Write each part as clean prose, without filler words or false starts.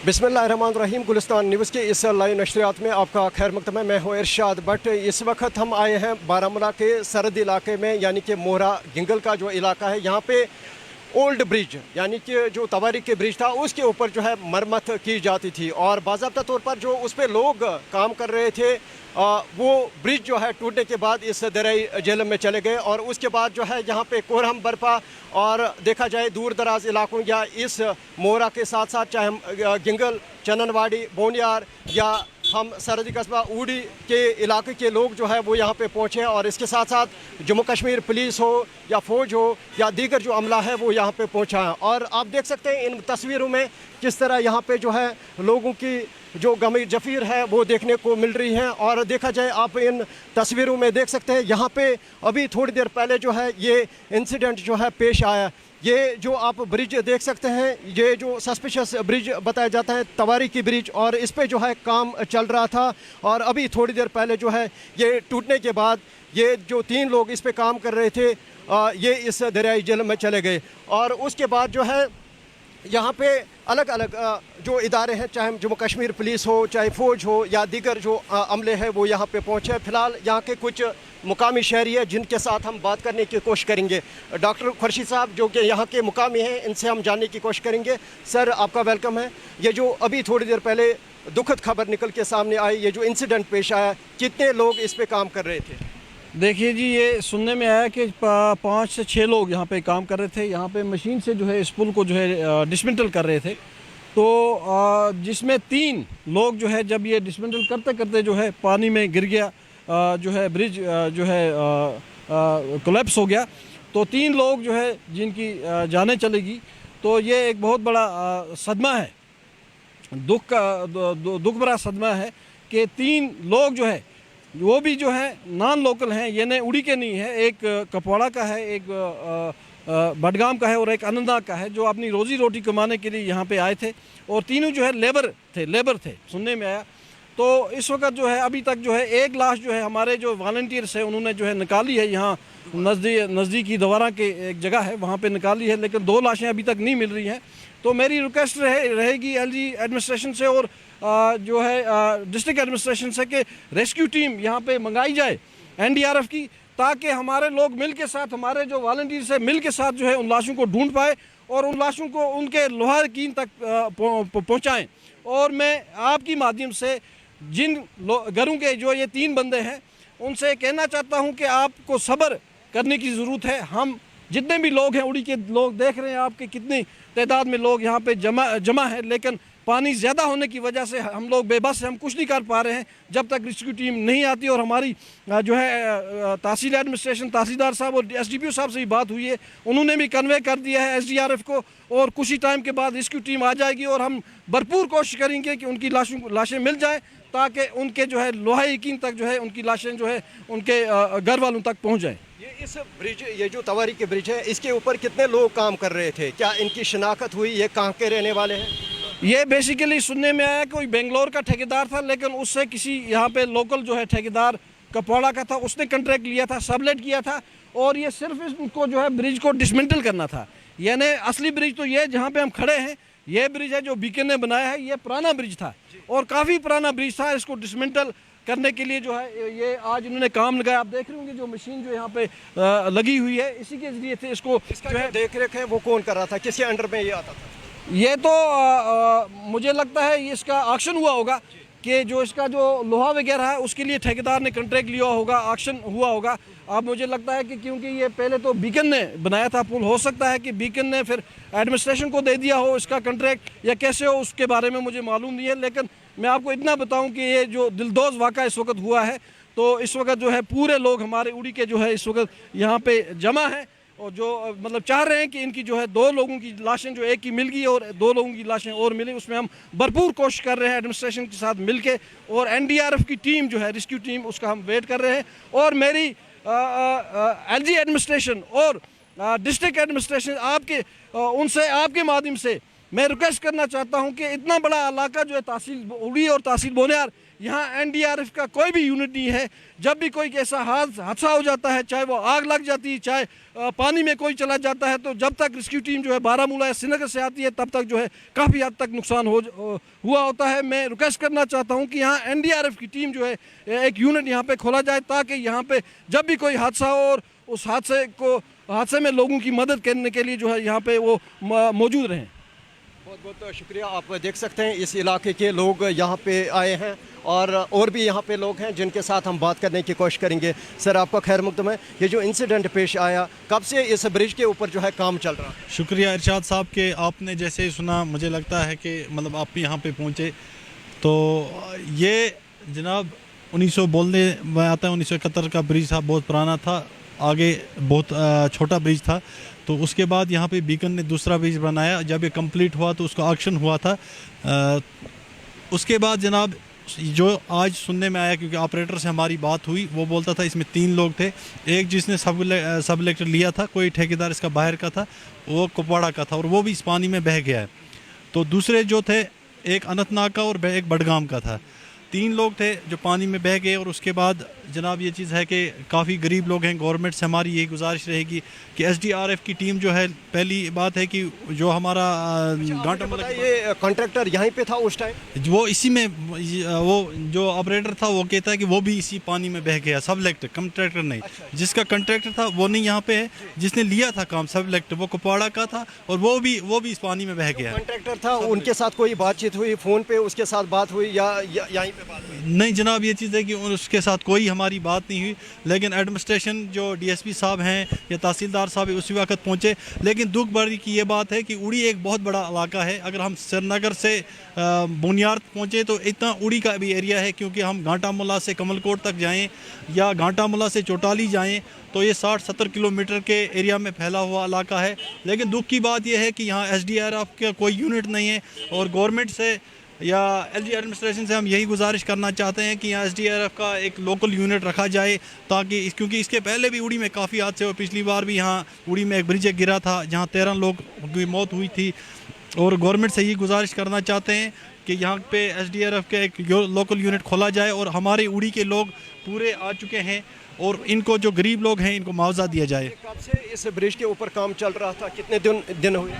बिस्मिल्लाहिर्रहमानिर्रहीम। गुलिस्तान न्यूज़ के इस लाइव नशरियात में आपका खैर मकदम है। मैं हूँ इरशाद बट। इस वक्त हम आए हैं बारामूला के सरहद इलाके में, यानी कि मोहरा गिंगल का जो इलाका है, यहाँ पे ओल्ड ब्रिज यानी कि जो तवारीख के ब्रिज था उसके ऊपर जो है मरम्मत की जाती थी और बाज़ाब्ता तौर पर जो उस पर लोग काम कर रहे थे वो ब्रिज जो है टूटने के बाद इस दरियाई झेलम में चले गए और उसके बाद जो है यहाँ पे कोहराम बर्पा। और देखा जाए दूर दराज इलाकों या इस मोहरा के साथ साथ चाहे हम गिंगल, चननवाड़ी, बोनियार या हम सरहदी कस्बा ऊड़ी के इलाके के लोग जो है वो यहाँ पे पहुँचे हैं और इसके साथ साथ जम्मू कश्मीर पुलिस हो या फ़ौज हो या दीगर जो अमला है वो यहाँ पे पहुँचा है। और आप देख सकते हैं इन तस्वीरों में किस तरह यहाँ पे जो है लोगों की जो गमी जफीर है वो देखने को मिल रही है। और देखा जाए आप इन तस्वीरों में देख सकते हैं यहाँ पे अभी थोड़ी देर पहले जो है ये इंसिडेंट जो है पेश आया। ये जो आप ब्रिज देख सकते हैं, ये जो सस्पिशियस ब्रिज बताया जाता है तवारीखी ब्रिज, और इस पे जो है काम चल रहा था और अभी थोड़ी देर पहले जो है ये टूटने के बाद ये जो 3 लोग इस पे काम कर रहे थे ये इस दरियाई झेलम में चले गए। और उसके बाद जो है यहाँ पे अलग अलग जो इदारे हैं, चाहे जम्मू कश्मीर पुलिस हो, चाहे फ़ौज हो या दीगर जो अमले हैं वो यहाँ पे पहुँचे। फ़िलहाल यहाँ के कुछ मुकामी शहरी है जिनके साथ हम बात करने की कोशिश करेंगे। डॉक्टर खुर्शीद साहब जो कि यहाँ के मुकामी हैं, इनसे हम जानने की कोशिश करेंगे। सर, आपका वेलकम है। ये जो अभी थोड़ी देर पहले दुखद खबर निकल के सामने आई, ये जो इंसिडेंट पेश आया, कितने लोग इस पे काम कर रहे थे? देखिए जी, ये सुनने में आया कि 5 से 6 लोग यहाँ पे काम कर रहे थे। यहाँ पे मशीन से जो है इस पुल को जो है डिसमेंटल कर रहे थे। तो जिसमें 3 लोग जो है जब ये डिसमेंटल करते करते जो है पानी में गिर गया, जो है ब्रिज जो है कोलैप्स हो गया। तो 3 लोग जो है जिनकी जानें चलेगी। तो ये एक बहुत बड़ा सदमा है, दुख भरा सदमा है कि 3 लोग जो है वो भी जो है नॉन लोकल हैं, ये उड़ी के नहीं है। एक कपवाड़ा का है, एक बडगाम का है और एक अनंतनाग का है, जो अपनी रोज़ी रोटी कमाने के लिए यहाँ पे आए थे और तीनों जो है लेबर थे सुनने में आया। तो इस वक्त जो है अभी तक जो है एक लाश जो है हमारे जो वॉलंटियर्स है उन्होंने जो है निकाली है, यहाँ नज़दीकी दवारा के एक जगह है वहाँ पे निकाली है, लेकिन 2 लाशें अभी तक नहीं मिल रही हैं। तो मेरी रिक्वेस्ट रहेगी एलजी एडमिनिस्ट्रेशन से और जो है डिस्ट्रिक्ट एडमिनिस्ट्रेशन से कि रेस्क्यू टीम यहाँ पे मंगाई जाए NDRF की, ताकि हमारे लोग मिल के साथ, हमारे जो वॉलंटियर्स है मिल के साथ जो है उन लाशों को ढूंढ पाए और उन लाशों को उनके लोहा यकीन तक पहुँचाएँ। और मैं आपकी माध्यम से जिन घरों के जो ये 3 बंदे हैं उनसे कहना चाहता हूँ कि आपको सब्र करने की ज़रूरत है। हम जितने भी लोग हैं, उड़ी के लोग देख रहे हैं आपके कितनी तादाद में लोग यहाँ पे जमा है, लेकिन पानी ज़्यादा होने की वजह से हम लोग बेबस हैं, हम कुछ नहीं कर पा रहे हैं जब तक रेस्क्यू टीम नहीं आती। और हमारी जो है तहसील एडमिनिस्ट्रेशन, तहसीलदार साहब और SDPO साहब से भी बात हुई है, उन्होंने भी कन्वे कर दिया है SDRF को और कुछ ही टाइम के बाद रेस्क्यू टीम आ जाएगी और हम भरपूर कोशिश करेंगे कि उनकी लाशें मिल जाएँ, ताकि उनके जो है लोहा यकीन तक जो है उनकी लाशें जो है उनके घर वालों तक पहुँच जाएँ। इस ब्रिज, ये जो तवारीख के ब्रिज है, इसके ऊपर कितने लोग काम कर रहे थे? क्या इनकी शिनाख्त हुई? ये कहाँ के रहने वाले हैं? ये बेसिकली सुनने में आया कोई बेंगलोर का ठेकेदार था, लेकिन उससे किसी यहाँ पे लोकल जो है ठेकेदार कपवाड़ा का था, उसने कॉन्ट्रैक्ट लिया था, सबलेट किया था और ये सिर्फ इसको जो है ब्रिज को डिसमेंटल करना था। यानी असली ब्रिज तो ये जहाँ पे हम खड़े हैं, ये ब्रिज है जो बीके ने बनाया है, ये पुराना ब्रिज था और काफ़ी पुराना ब्रिज था। इसको डिसमेंटल करने के लिए जो है ये आज इन्होंने काम लगाया। आप देख रहे होंगे जो मशीन जो यहाँ पे लगी हुई है, इसी के जरिए थे इसको जो है देख रेख है वो कौन कर रहा था, किसके अंडर में ये आता था? ये तो मुझे लगता है ये इसका ऑक्शन हुआ होगा कि जो इसका जो लोहा वगैरह है उसके लिए ठेकेदार ने कॉन्ट्रैक्ट लिया होगा, ऑक्शन हुआ होगा। अब मुझे लगता है कि क्योंकि ये पहले तो बीकन ने बनाया था पुल, हो सकता है कि बीकन ने फिर एडमिनिस्ट्रेशन को दे दिया हो इसका कॉन्ट्रैक्ट, या कैसे हो उसके बारे में मुझे मालूम नहीं है। लेकिन मैं आपको इतना बताऊं कि ये जो दिलदोज वाक़ा इस वक्त हुआ है, तो इस वक्त जो है पूरे लोग हमारे उड़ी के जो है इस वक्त यहाँ पे जमा है और जो मतलब चाह रहे हैं कि इनकी जो है 2 लोगों की लाशें जो एक की मिल गई और 2 लोगों की लाशें और मिली। उसमें हम भरपूर कोशिश कर रहे हैं एडमिनिस्ट्रेशन के साथ मिलके और NDRF की टीम जो है रेस्क्यू टीम, उसका हम वेट कर रहे हैं। और मेरी LG एडमिनिस्ट्रेशन और डिस्ट्रिक्ट एडमिनिस्ट्रेशन आपके उनसे आपके माध्यम से मैं रिक्वेस्ट करना चाहता हूं कि इतना बड़ा इलाका जो है तहसील उड़ी और तहसील बोनियार, यहाँ एनडीआरएफ का कोई भी यूनिट नहीं है। जब भी कोई ऐसा हादसा हो जाता है, चाहे वो आग लग जाती है, चाहे पानी में कोई चला जाता है, तो जब तक रेस्क्यू टीम जो है बारामूला या श्रीनगर से आती है तब तक जो है काफ़ी हद तक नुकसान हुआ होता है। मैं रिक्वेस्ट करना चाहता हूँ कि यहाँ एनडीआरएफ की टीम जो है एक यूनिट यहाँ पे खोला जाए, ताकि यहाँ पे जब भी कोई हादसा हो और उस हादसे में लोगों की मदद करने के लिए जो है यहाँ पे वो मौजूद रहें। बहुत बहुत शुक्रिया। आप देख सकते हैं इस इलाके के लोग यहाँ पे आए हैं और भी यहाँ पे लोग हैं जिनके साथ हम बात करने की कोशिश करेंगे। सर, आपका खैर मकदम है। ये जो इंसिडेंट पेश आया, कब से इस ब्रिज के ऊपर जो है काम चल रहा है? शुक्रिया इरशाद साहब के आपने जैसे ही सुना, मुझे लगता है कि मतलब आप यहाँ पे पहुँचे तो ये जनाब 1900 बोलने में आता है 1971 का ब्रिज था, बहुत पुराना था, आगे बहुत छोटा ब्रिज था। तो उसके बाद यहाँ पे बीकन ने दूसरा ब्रिज बनाया। जब ये कंप्लीट हुआ तो उसका ऑक्शन हुआ था। उसके बाद जनाब जो आज सुनने में आया, क्योंकि ऑपरेटर से हमारी बात हुई, वो बोलता था इसमें 3 लोग थे। एक जिसने सब इलेक्टर लिया था, कोई ठेकेदार इसका बाहर का था, वो कुपवाड़ा का था और वो भी इस पानी में बह गया है। तो दूसरे जो थे, एक अनंतनाग का और एक बडगाम का था। 3 लोग थे जो पानी में बह गए। और उसके बाद जनाब ये चीज़ है कि काफ़ी गरीब लोग हैं। गवर्नमेंट से हमारी यही गुजारिश रहेगी कि एसडीआरएफ की टीम जो है, पहली बात है कि जो हमारा घाटा ये कॉन्ट्रैक्टर यहीं पे था उस टाइम, वो इसी में, वो जो ऑपरेटर था वो कहता है कि वो भी इसी पानी में बह गया। सब इलेक्टर, कॉन्ट्रैक्टर नहीं। जिसका कॉन्ट्रैक्टर था वो नहीं यहाँ पे है, जिसने लिया था काम सब इलेक्टर वो कुपवाड़ा का था और वो भी इस पानी में बह गया। कॉन्ट्रैक्टर था, उनके साथ कोई बातचीत हुई, फ़ोन पे उसके साथ बात हुई या यहीं पे बात हुई? नहीं जनाब, ये चीज़ है कि उसके साथ कोई हमारी बात नहीं हुई। लेकिन एडमिनिस्ट्रेशन जो डीएसपी साहब हैं या तहसीलदार साहब उसी वक्त पहुँचे। लेकिन दुख भरी की ये बात है कि उड़ी एक बहुत बड़ा इलाका है। अगर हम श्रीनगर से बुनियाद पहुँचे तो इतना उड़ी का भी एरिया है, क्योंकि हम घाटामुल्ला से कमलकोट तक जाएँ या घाटामुल्ला से चौटाली जाएँ तो ये 60-70 किलोमीटर के एरिया में फैला हुआ इलाका है। लेकिन दुख की बात यह है कि यहाँ एसडीआरएफ का कोई यूनिट नहीं है। और गवर्नमेंट से या एलजी एडमिनिस्ट्रेशन से हम यही गुजारिश करना चाहते हैं कि यहाँ एसडीआरएफ का एक लोकल यूनिट रखा जाए, ताकि क्योंकि इसके पहले भी उड़ी में काफ़ी हादसे हुए। पिछली बार भी यहाँ उड़ी में एक ब्रिज गिरा था जहाँ 13 लोग की मौत हुई थी। और गवर्नमेंट से यही गुजारिश करना चाहते हैं कि यहाँ पे एसडीआरएफ का एक लोकल यूनिट खोला जाए। और हमारे उड़ी के लोग पूरे आ चुके हैं और इनको जो गरीब लोग हैं इनको मुआवजा दिया जाए। कब से इस ब्रिज के ऊपर काम चल रहा था, कितने दिन हुए?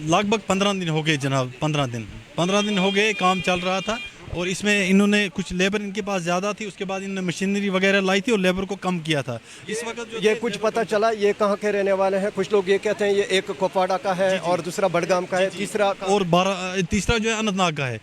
लगभग 15 दिन हो गए जनाब। 15 दिन हो गए काम चल रहा था। और इसमें इन्होंने कुछ लेबर इनके पास ज़्यादा थी, उसके बाद इन्होंने मशीनरी वगैरह लाई थी और लेबर को कम किया था। इस वक्त ये कुछ पता चला ये कहाँ के रहने वाले हैं? कुछ लोग ये कहते हैं ये एक कुपवाड़ा का है और दूसरा बडगाम का है, तीसरा जो है अनंतनाग का है।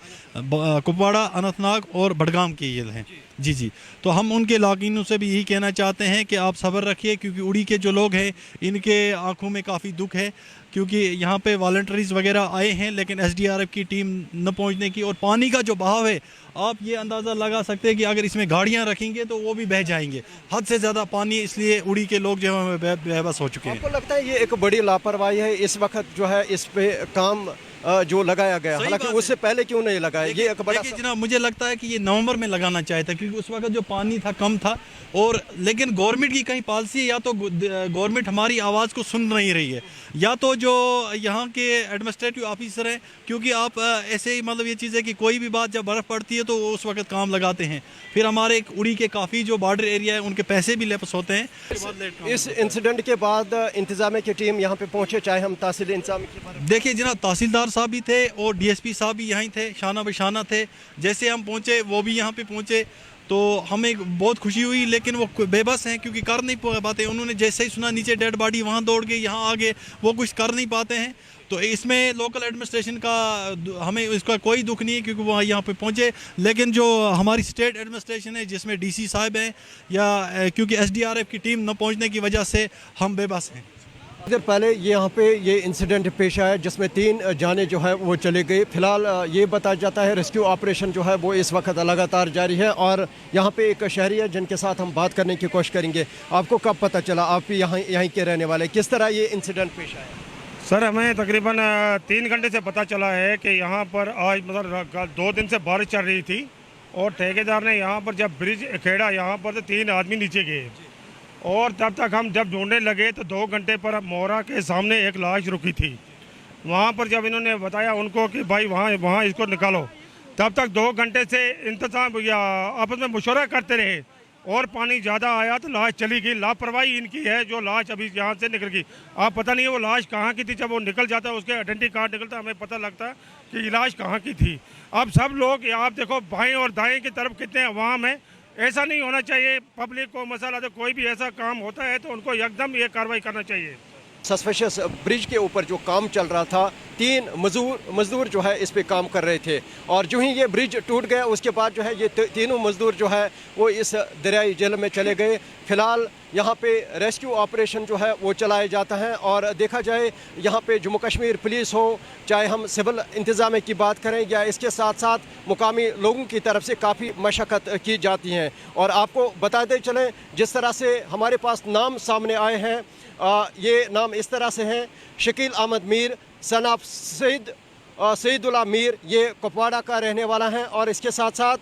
कुपवाड़ा, अनंतनाग और बडगाम के ये हैं। जी। तो हम उनके लागिनों से भी यही कहना चाहते हैं कि आप सब्र रखिए, क्योंकि उड़ी के जो लोग हैं इनके आंखों में काफ़ी दुख है, क्योंकि यहाँ पे वॉलंटरीज वगैरह आए हैं लेकिन एसडीआरएफ की टीम न पहुँचने की। और पानी का जो बहाव है, आप ये अंदाज़ा लगा सकते हैं कि अगर इसमें गाड़ियाँ रखेंगे तो वो भी बह जाएंगे। हद से ज़्यादा पानी, इसलिए उड़ी के लोग जो है बेबस हो चुके हैं। आपको लगता है ये एक बड़ी लापरवाही है इस वक्त जो है इस पे काम जो लगाया गया, हालांकि उससे पहले क्यों नहीं लगाया? ये एक बड़ा जनाब मुझे लगता है कि ये नवंबर में लगाना चाहिए था, क्योंकि उस वक्त जो पानी था कम था। और लेकिन गवर्नमेंट की कहीं पॉलिसी है, या तो गवर्नमेंट हमारी आवाज़ को सुन नहीं रही है, या तो जो यहाँ के एडमिनिस्ट्रेटिव ऑफिसर हैं, क्योंकि आप ऐसे ही मतलब ये चीज़ है कि कोई भी बात जब बर्फ़ पड़ती है तो उस वक्त काम लगाते हैं। फिर हमारे उड़ी के काफ़ी जो बॉर्डर एरिया है उनके पैसे भी लेपस होते हैं। इस इंसिडेंट के बाद इंतजामिया की टीम यहाँ पे पहुँचे, चाहे हम तहसील इंतजाम की देखिए जनाब, तहसीलदार साहब भी थे और डीएसपी साहब भी यहीं थे, शाना बशाना थे। जैसे हम पहुँचे वो भी यहाँ पे पहुँचे तो हमें बहुत खुशी हुई। लेकिन वो बेबस हैं, क्योंकि कर नहीं पाते। उन्होंने जैसे ही सुना नीचे डेड बॉडी, वहाँ दौड़ गए, यहाँ आ गए, वो कुछ कर नहीं पाते हैं। तो इसमें लोकल एडमिनिस्ट्रेशन का हमें इसका कोई दुख नहीं है, क्योंकि वो यहाँ पे पहुँचे। लेकिन जो हमारी स्टेट एडमिनिस्ट्रेशन है, जिसमें डीसी साहब हैं, या क्योंकि एसडीआरएफ की टीम न पहुँचने की वजह से हम बेबस हैं। देर पहले यहाँ पे ये इंसिडेंट पेश आया जिसमें 3 जाने जो है वो चले गए। फिलहाल ये बताया जाता है रेस्क्यू ऑपरेशन जो है वो इस वक्त लगातार जारी है। और यहाँ पे एक शहरी है जिनके साथ हम बात करने की कोशिश करेंगे। आपको कब पता चला? आप भी यहीं के रहने वाले, किस तरह ये इंसिडेंट पेश आया? सर, हमें तकरीबन 3 घंटे से पता चला है कि यहाँ पर आज मतलब 2 दिन से बारिश चल रही थी और ठेकेदार ने यहाँ पर जब ब्रिज खेड़ा, यहाँ पर तो 3 आदमी नीचे गए। और तब तक हम जब ढूंढने लगे तो 2 घंटे पर मोहरा के सामने एक लाश रुकी थी। वहाँ पर जब इन्होंने बताया उनको कि भाई वहाँ इसको निकालो, तब तक 2 घंटे से इंतजाम या आपस में मुशवरा करते रहे और पानी ज़्यादा आया तो लाश चली गई। लापरवाही इनकी है जो लाश अभी यहाँ से निकल गई। आप पता नहीं है वो लाश कहाँ की थी। जब वो निकल जाता है उसके आइडेंटिटी कार्ड निकलता है, हमें पता लगता है कि ये लाश कहाँ की थी। अब सब लोग आप देखो बाएं और दाएं की तरफ कितने अवाम है। ऐसा नहीं होना चाहिए। पब्लिक को मसला तो कोई भी ऐसा काम होता है तो उनको एकदम ये कार्रवाई करना चाहिए। सस्पेशियस ब्रिज के ऊपर जो काम चल रहा था, 3 मजदूर जो है इस पे काम कर रहे थे और जो ही ये ब्रिज टूट गया उसके बाद जो है ये तीनों मजदूर जो है वो इस दरियाई जेल में चले गए। फिलहाल यहाँ पे रेस्क्यू ऑपरेशन जो है वो चलाया जाता है और देखा जाए यहाँ पे जम्मू कश्मीर पुलिस हो, चाहे हम सिविल इंतज़ाम की बात करें या इसके साथ साथ मुकामी लोगों की तरफ से काफ़ी मशक्क़त की जाती हैं। और आपको बताते चलें जिस तरह से हमारे पास नाम सामने आए हैं, ये नाम इस तरह से हैं: शकील अहमद मीर, सन ऑफ सईदुल्लाह मीर, ये कुपवाड़ा का रहने वाला है। और इसके साथ साथ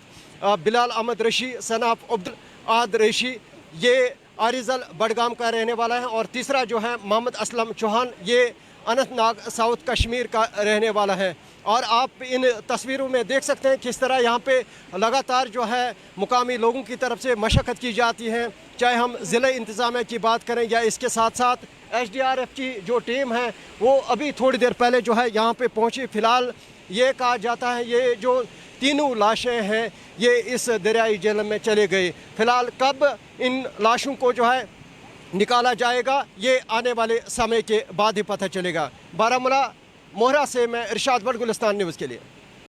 बिलाल अहमद रशी, सन ऑफ अब्दुल आद रशी, ये आरिजल बडगाम का रहने वाला है। और तीसरा जो है मोहम्मद असलम चौहान, ये अनंतनाग साउथ कश्मीर का रहने वाला है। और आप इन तस्वीरों में देख सकते हैं किस तरह यहाँ पे लगातार जो है मुकामी लोगों की तरफ से मशक्क़त की जाती है, चाहे हम ज़िला इंतज़ामिया की बात करें या इसके साथ साथ SDRF की जो टीम है वो अभी थोड़ी देर पहले जो है यहाँ पे पहुँची। फ़िलहाल ये कहा जाता है ये जो तीनों लाशें हैं ये इस दरियाई जेल में चले गई। फ़िलहाल कब इन लाशों को जो है निकाला जाएगा ये आने वाले समय के बाद ही पता चलेगा। बारामूला मोहरा से मैं इरशाद भट्ट, गुलिस्तान न्यूज़ के लिए।